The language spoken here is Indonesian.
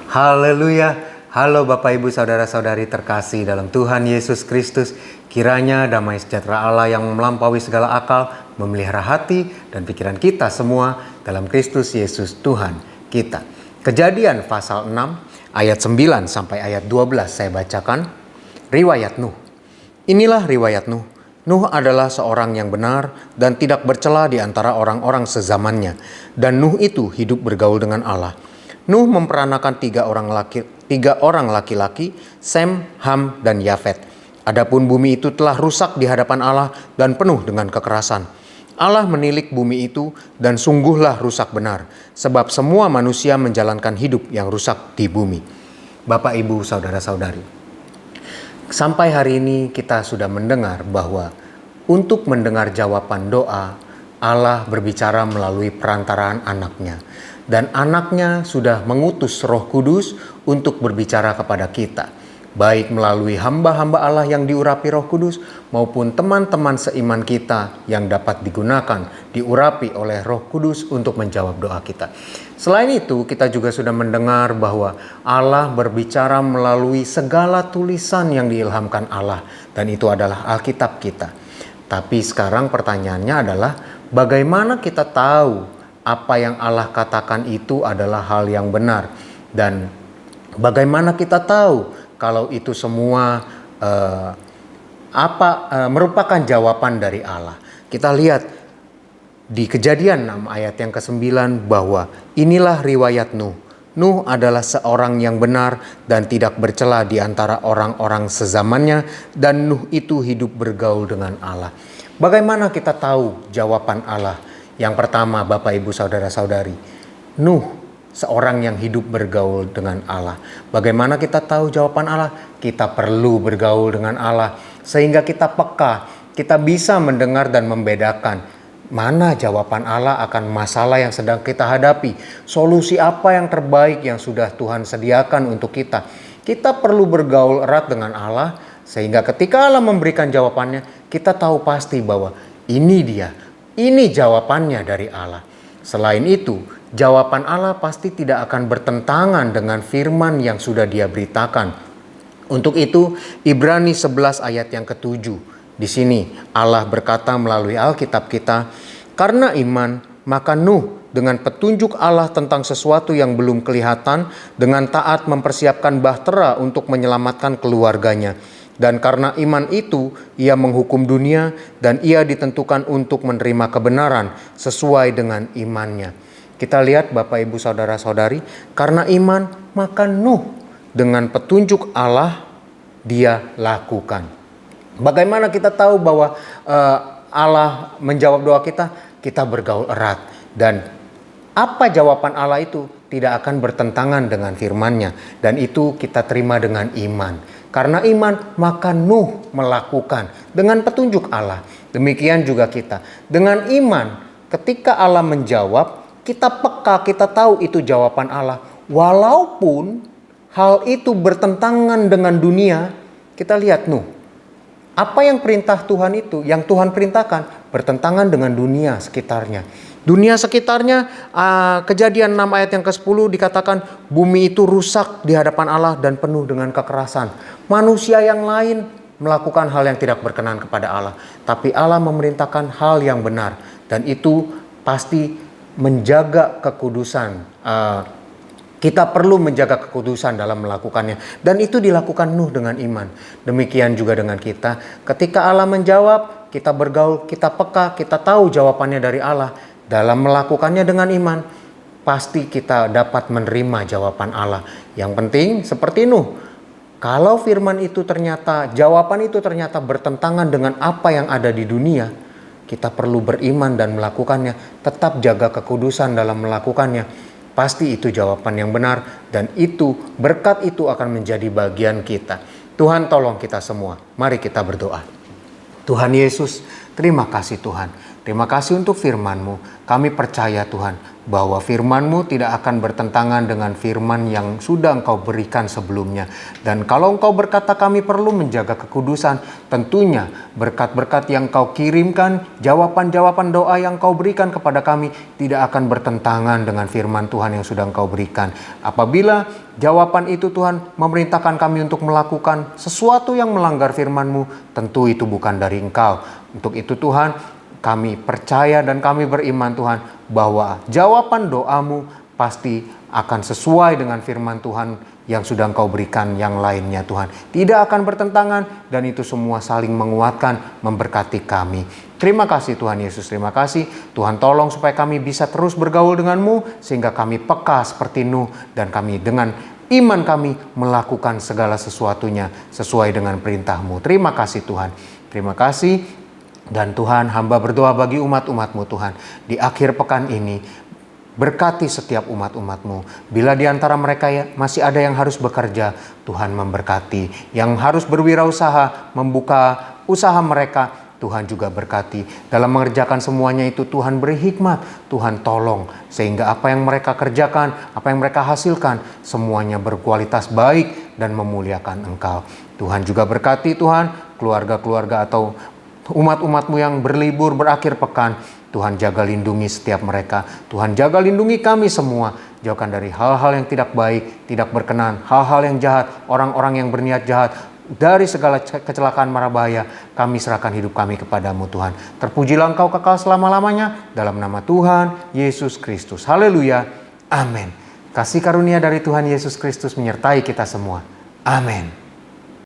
Haleluya. Halo Bapak Ibu Saudara-saudari terkasih dalam Tuhan Yesus Kristus. Kiranya damai sejahtera Allah yang melampaui segala akal memelihara hati dan pikiran kita semua dalam Kristus Yesus Tuhan kita. Kejadian pasal 6 ayat 9 sampai ayat 12 saya bacakan. Riwayat Nuh. Inilah riwayat Nuh. Nuh adalah seorang yang benar dan tidak bercela di antara orang-orang sezamannya. Dan Nuh itu hidup bergaul dengan Allah. Nuh memperanakan tiga orang laki-laki, Sem, Ham, dan Yafet. Adapun bumi itu telah rusak di hadapan Allah dan penuh dengan kekerasan. Allah menilik bumi itu dan sungguhlah rusak benar, sebab semua manusia menjalankan hidup yang rusak di bumi. Bapak, Ibu, Saudara-saudari, sampai hari ini kita sudah mendengar bahwa untuk mendengar jawaban doa, Allah berbicara melalui perantaraan anaknya. Dan anaknya sudah mengutus Roh Kudus untuk berbicara kepada kita. Baik melalui hamba-hamba Allah yang diurapi Roh Kudus maupun teman-teman seiman kita yang dapat digunakan, diurapi oleh Roh Kudus untuk menjawab doa kita. Selain itu, kita juga sudah mendengar bahwa Allah berbicara melalui segala tulisan yang diilhamkan Allah. Dan itu adalah Alkitab kita. Tapi sekarang pertanyaannya adalah bagaimana kita tahu apa yang Allah katakan itu adalah hal yang benar, dan bagaimana kita tahu kalau itu semua merupakan jawaban dari Allah. Kita lihat di Kejadian 6 ayat yang ke-9 bahwa inilah riwayat Nuh. Nuh adalah seorang yang benar dan tidak bercela di antara orang-orang sezamannya, dan Nuh itu hidup bergaul dengan Allah. Bagaimana kita tahu jawaban Allah? Yang pertama, Bapak, Ibu, Saudara-saudari, Nuh seorang yang hidup bergaul dengan Allah. Bagaimana kita tahu jawaban Allah? Kita perlu bergaul dengan Allah sehingga kita peka, kita bisa mendengar dan membedakan mana jawaban Allah akan masalah yang sedang kita hadapi, solusi apa yang terbaik yang sudah Tuhan sediakan untuk kita. Kita perlu bergaul erat dengan Allah sehingga ketika Allah memberikan jawabannya, kita tahu pasti bahwa ini dia. Ini jawabannya dari Allah. Selain itu, jawaban Allah pasti tidak akan bertentangan dengan firman yang sudah Dia beritakan. Untuk itu, Ibrani 11 ayat yang ke-7. Di sini Allah berkata melalui Alkitab kita, karena iman, maka Nuh dengan petunjuk Allah tentang sesuatu yang belum kelihatan, dengan taat mempersiapkan bahtera untuk menyelamatkan keluarganya. Dan karena iman itu, ia menghukum dunia dan ia ditentukan untuk menerima kebenaran sesuai dengan imannya. Kita lihat Bapak, Ibu, Saudara-saudari, karena iman maka Nuh dengan petunjuk Allah dia lakukan. Bagaimana kita tahu bahwa Allah menjawab doa kita? Kita bergaul erat. Dan apa jawaban Allah itu tidak akan bertentangan dengan firman-Nya. Dan itu kita terima dengan iman. Karena iman, maka Nuh melakukan dengan petunjuk Allah. Demikian juga kita. Dengan iman, ketika Allah menjawab, kita peka, kita tahu itu jawaban Allah. Walaupun hal itu bertentangan dengan dunia, kita lihat Nuh. Apa yang perintah Tuhan itu, yang Tuhan perintahkan, bertentangan dengan dunia sekitarnya. Dunia sekitarnya, Kejadian 6 ayat yang ke-10 dikatakan bumi itu rusak di hadapan Allah dan penuh dengan kekerasan. Manusia yang lain melakukan hal yang tidak berkenan kepada Allah. Tapi Allah memerintahkan hal yang benar. Dan itu pasti menjaga kekudusan. Kita perlu menjaga kekudusan dalam melakukannya. Dan itu dilakukan Nuh dengan iman. Demikian juga dengan kita. Ketika Allah menjawab, kita bergaul, kita peka, kita tahu jawabannya dari Allah. Dalam melakukannya dengan iman, pasti kita dapat menerima jawaban Allah. Yang penting seperti Nuh, kalau firman itu ternyata, jawaban itu ternyata bertentangan dengan apa yang ada di dunia, kita perlu beriman dan melakukannya. Tetap jaga kekudusan dalam melakukannya. Pasti itu jawaban yang benar, dan itu, berkat itu akan menjadi bagian kita. Tuhan tolong kita semua. Mari kita berdoa. Tuhan Yesus, terima kasih Tuhan. Terima kasih untuk firman-Mu. Kami percaya Tuhan bahwa firman-Mu tidak akan bertentangan dengan firman yang sudah Engkau berikan sebelumnya. Dan kalau Engkau berkata kami perlu menjaga kekudusan, tentunya berkat-berkat yang Engkau kirimkan, jawaban-jawaban doa yang Engkau berikan kepada kami tidak akan bertentangan dengan firman Tuhan yang sudah Engkau berikan. Apabila jawaban itu Tuhan memerintahkan kami untuk melakukan sesuatu yang melanggar firman-Mu, tentu itu bukan dari Engkau. Untuk itu Tuhan, kami percaya dan kami beriman Tuhan bahwa jawaban doa-Mu pasti akan sesuai dengan firman Tuhan yang sudah Engkau berikan yang lainnya Tuhan. Tidak akan bertentangan dan itu semua saling menguatkan, memberkati kami. Terima kasih Tuhan Yesus, terima kasih. Tuhan tolong supaya kami bisa terus bergaul dengan-Mu sehingga kami peka seperti Nuh dan kami dengan iman kami melakukan segala sesuatunya sesuai dengan perintah-Mu. Terima kasih Tuhan. Terima kasih. Dan Tuhan, hamba berdoa bagi umat-umat-Mu Tuhan. Di akhir pekan ini, berkati setiap umat-umat-Mu. Bila di antara mereka masih ada yang harus bekerja, Tuhan memberkati. Yang harus berwirausaha, membuka usaha mereka, Tuhan juga berkati. Dalam mengerjakan semuanya itu Tuhan beri hikmat, Tuhan tolong. Sehingga apa yang mereka kerjakan, apa yang mereka hasilkan, semuanya berkualitas baik dan memuliakan Engkau. Tuhan juga berkati Tuhan, keluarga-keluarga atau umat-umat-Mu yang berlibur berakhir pekan. Tuhan jaga lindungi setiap mereka. Tuhan jaga lindungi kami semua. Jauhkan dari hal-hal yang tidak baik, tidak berkenan, hal-hal yang jahat, orang-orang yang berniat jahat. Dari segala kecelakaan mara bahaya, kami serahkan hidup kami kepadamu Tuhan. Terpujilah Engkau kekal selama-lamanya. Dalam nama Tuhan Yesus Kristus. Haleluya. Amin. Kasih karunia dari Tuhan Yesus Kristus menyertai kita semua. Amin.